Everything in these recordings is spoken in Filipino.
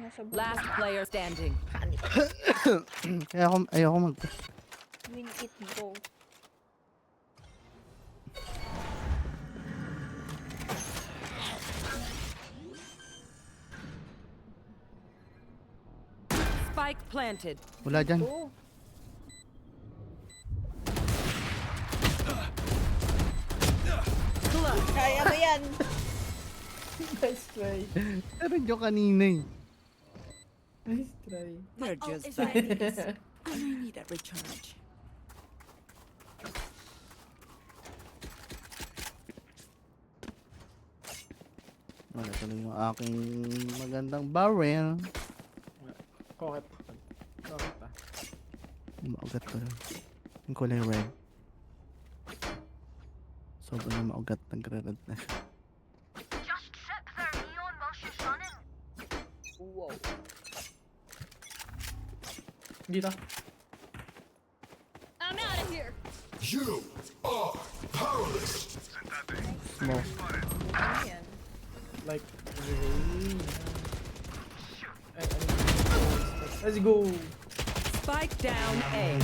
Nasa Last player standing. Kaya ayoko mag... Win it, bro. Spike planted. Wala dyan. Oh. Kaya mo yan. Nice try. Meron dyan kanina eh. Nice try. They're just batteries. I need a recharge. Wala tuloy yung aking magandang barrel. Kokit. Kokit pa. Maugat ko lang. Yung kulay red. Sobrang maugat, nagre-red na siya. Just sip their neon while she's running. Wow. Dito. I'm out of here. You are powerless. Smoke. Ano yan? Like, let's go. Spike down A.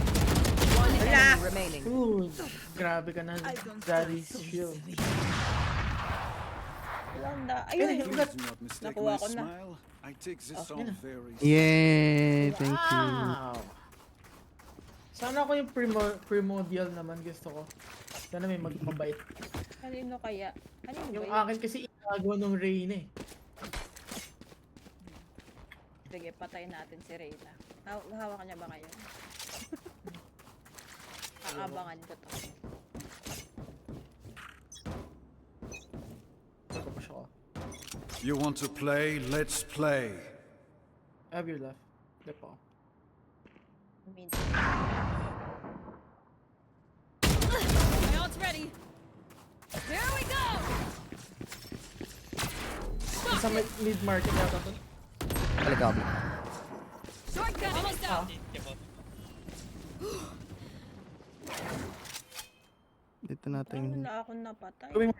One enemy remaining. Ooh, grabe ka na. Daddy's shield. Wanda. Ayun. Ugat. Do not mistake Nakuha my ko na. smile. I take this Oh, song yun na. very Yay! Thank you. Wow. Sana ako yung primordial naman gusto ko. Sana may magpabait. Kanino kaya? Kanino Yung ba yun? akin kasi inagawa nung Reyna eh. Sige, patayin natin si Reyna. Hawakan niya ba ngayon? Aabangan ko to. Tapos ako. You want to play? Let's play. I have your left. Left ako. Mid. My ult's ready. Here we go. Sa mid-market yata to. Alikab. Shortcut. Almost out. Dito Ano natin. na ako napatay? Going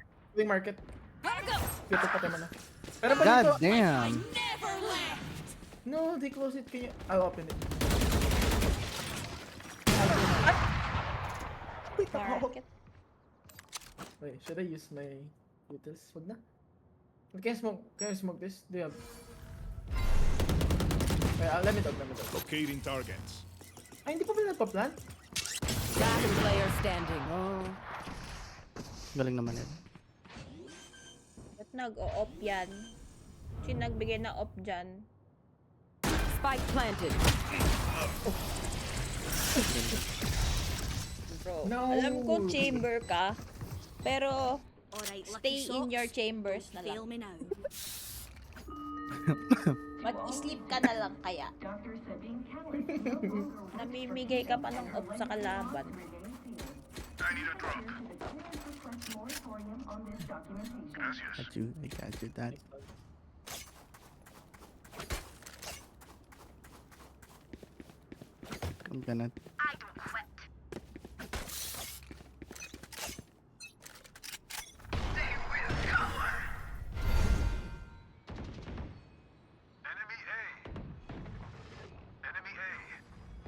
market. Gotta go. Dito patay mo na. Pero pa God dito. damn! Never left. No, they close it. Can you... I'll open it. Wait, ako. Market. Wait, should I use my utils? Wag na. Can I smoke this? Do you have... Wait, let me talk. Locating targets. Ay, hindi pa ba nagpa-plan? Last player standing. Oh. Galing naman yan. Ba't nag-o-op yan? Sino nagbigay na op dyan? Spike planted. Bro, No. alam ko chamber ka, pero Alright, stay in your chambers na lang. Feel me now. Mag-sleep ka na lang kaya. Namimigay ka pa ng op sa kalaban. Got you. I got you, dad. Come ka na. I don't quit.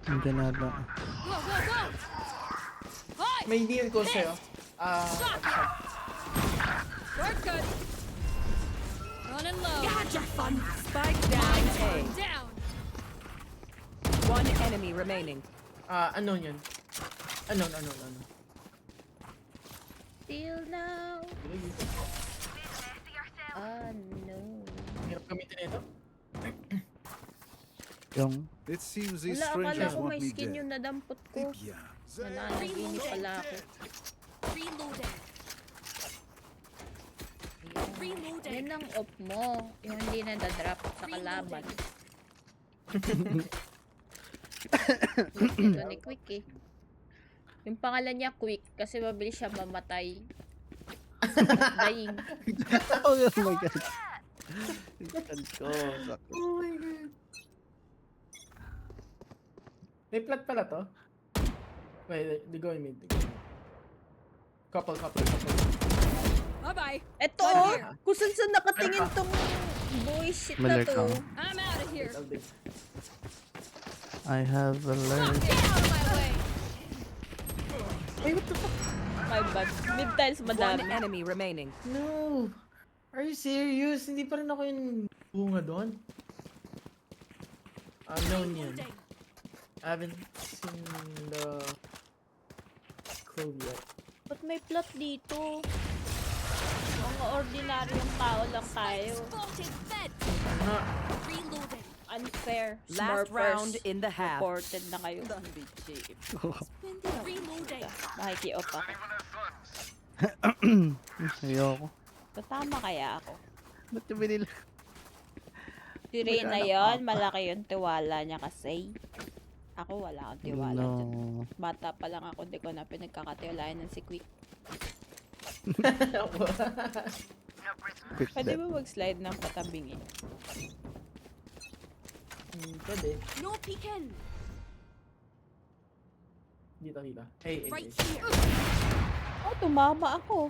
Ang ganada. Go, go, go. Hi. May neon call sa'yo. Shortcut. Running low. Gotcha, fun. Spike down A. Down. One enemy remaining. Unknown yun. Unknown. Till now, Messy yourself. no. Hirap gamitin ito. Yung... It seems these Wala, akala strangers ko want may me skin dead. yung nadampot ko. Yeah. Nananaginip pala ako. Reloaded. Reloaded. Yan ang op mo. Yung hindi nadadrop sa kalaban. Ito ni Quick eh. Yung pangalan niya Quick kasi mabilis siya mamatay. Dying. Oh my god. Instant ko. Sakit. Oh my god. May plat pala to? Wait, they go in mid. Couple. Bye-bye. Eto, kung saan nakatingin tong Bullshit na Malert to. ako. I'm out of here. I'll dig. I have alert. Get out of my way. Ay, what the fuck? My bad. Mid tiles One madami. enemy remaining. No! Are you serious? Hindi pa rin ako yung bunga doon. Unknown yun. I haven't seen the clove yet. Ba't may plot dito? Mga ordinaryong tao lang tayo. Spotted fed. Ano? Reloading. Unfair. Last round in the half. Reported na kayo. Don't be cheap. Reloading. Makiki-off ako. Ayoko. Tatama kaya ako. Ba't yung binila? Si Reyna yun, malaki yung tiwala niya kasi. Ako wala akong tiwala dyan. No. Bata pa lang ako, di ko na pinagkakatiwalaan ng si Quick. Quick Pwede death. ba mag-slide ng patabing eh? Pwede. No peeking. Dito. Hey, Right hey. here. Oh, tumama ako.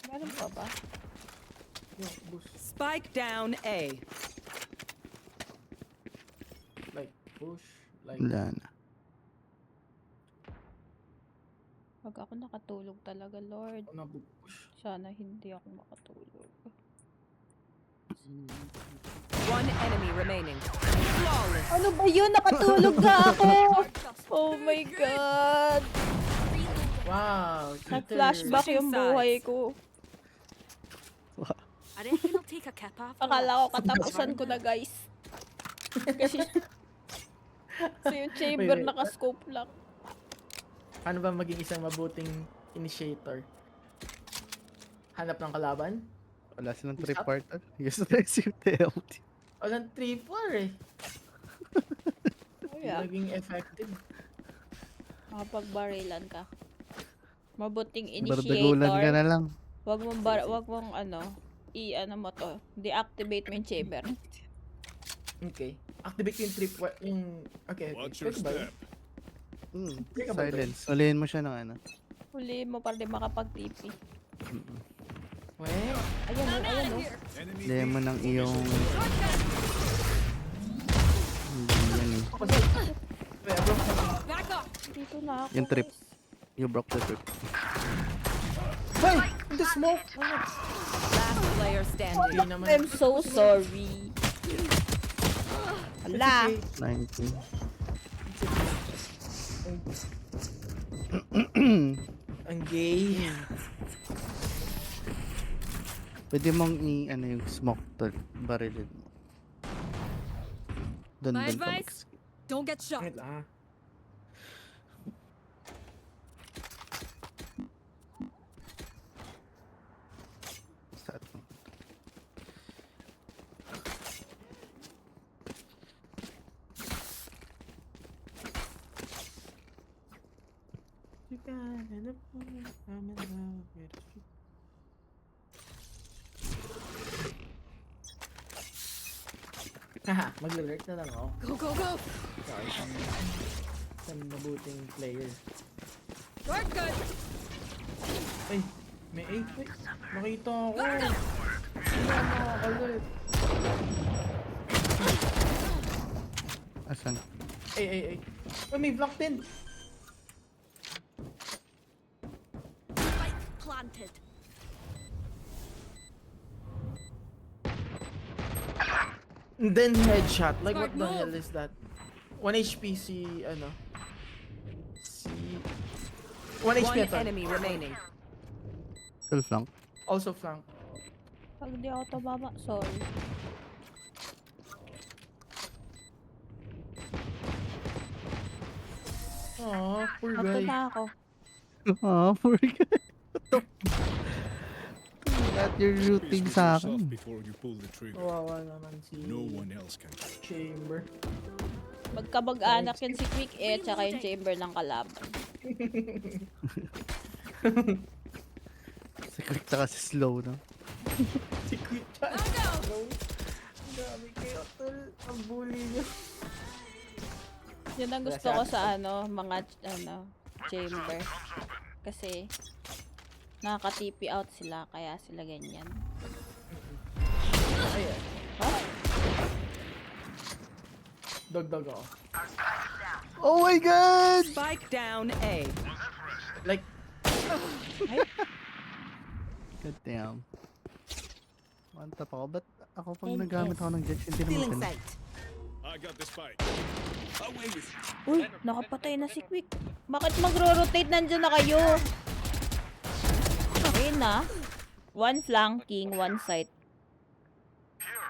Meron pa ba? Yung boost. Spike down A. Like, push. Like, Wala na. Pag ako nakatulog talaga, Lord. ako na-push. Sana hindi ako makatulog. One enemy remaining. Flawless. Ano ba yun? Nakatulog na ako! Oh my God! Wow! Nag-flashback yung buhay ko. I reckon I'll take a cap off. Akala ko katapusan ko na, guys. Kasi yung chamber Wait. naka-scope lang. Ano ba maging isang mabuting initiator? Hanap ng kalaban? Wala silang Stop. three-parter. Gusto na yung TMT. Walang 3-4 eh. Oh, yeah. Naging effective. Makapagbarilan ka. Mabuting Bardagulan ka na initiator. lang. Wag mong ano mo to. Deactivate mo yung chamber. Okay. Activate yung okay. Watch Pwede your ba yun? step. Teka ba, Silence. Ulihin mo siya ng ano. Huli mo para di makapag-TP. Well, Ayan o, ayan o. Enemy Ulihin mo ng iyong... Hindi yan eh. wait, I broke something. Back up. Dito na ako. Yung trip. guys. You broke the trip. Hey! In the smoke! Last player standing. Hindi naman. I'm so sorry. Hala. 19. Ang gay. Pwede mong ano yung smoke to barilin mo. Doon My ka advice? Don't get shot. Wait lang. Saan mo? Haha, mag-alert na lang ako. Go, go, go. Sorry, isang mabuting player. Shortcut. Ay, may 8. Wait, nakita ako. Wala alert. Asan? Ay. Ay, may block din. Spike planted. And then headshot. Like, Smart what the move. hell is that? 1 HP si, ano? Si... 1 HP One ito. enemy remaining. Full flank. Also flank. Pag di ako tumama, sorry. Aw, poor Magto guy. na ako. Ah, poor guy. That you're rooting Brace sa yourself akin. before you pull the trigger. Kawawa naman si No one else can touch. Chamber. Magkamag-anak yan si Quick Air tsaka yung chamber ng kalaban. Si quick na kasi slow na. Si Quick Chat. Oh, Grabe kayo, tol. Ang bully niyo. Yun ang gusto ko sa mga chamber. Kasi Nakaka-TP out sila, kaya sila ganyan. Ayan. Dog ako. Oh my God! Spike down A. Like, God damn. One tap ako. Ba't ako pag NS. nagamit ako ng Jets, hindi naman Stealing ganun? sight. I got the spike. Away with you. Uy, nakapatay na si Quick. Bakit magro-rotate? Nandyan na kayo. Okay na. One flanking, one side.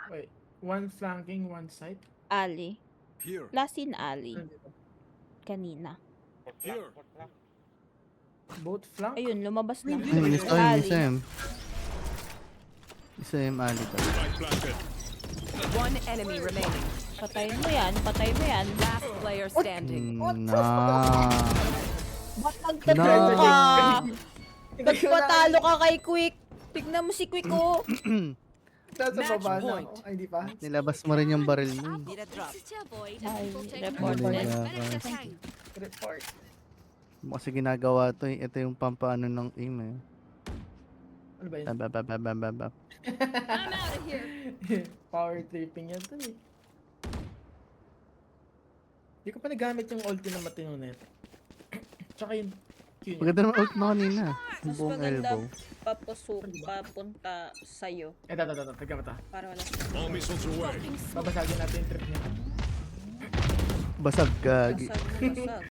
wait. One flanking, one side. Ali. Here. Last in Ali. Nandito. Kanina. Here. Both flank. Ayun, lumabas na. Isa Ali. Isa yung Ali to. Spike planted. One enemy remaining. Patayin mo yan, patayin mo yan. Last player standing. Ba't nagtatalo ka? Nagpatalo ka kay Quick. Tignan mo si Quick, oh. Nasa Match baba na point. ako. Ay, hindi pa. Nilabas mo rin yung baril mo. Need a drop. Easy to avoid. Ay, People take reported. notice. Yeah, Better guys. get down. Report. Kasi ginagawa to eh. Ito yung pampaano ng aim eh. Ano ba yun? Babababababab. I'm out of here. Power tripping yan to eh. Hindi ko pa nagamit yung ulti na matino net. Tsaka yung Q niya. Maganda naman ult mo kanina. Yung Mas buong maganda elbow. papunta sa'yo. Ito. Tagama ta. Para wala All missiles away. Babasagin natin yung trip niya. Basag gagi. basag na basag.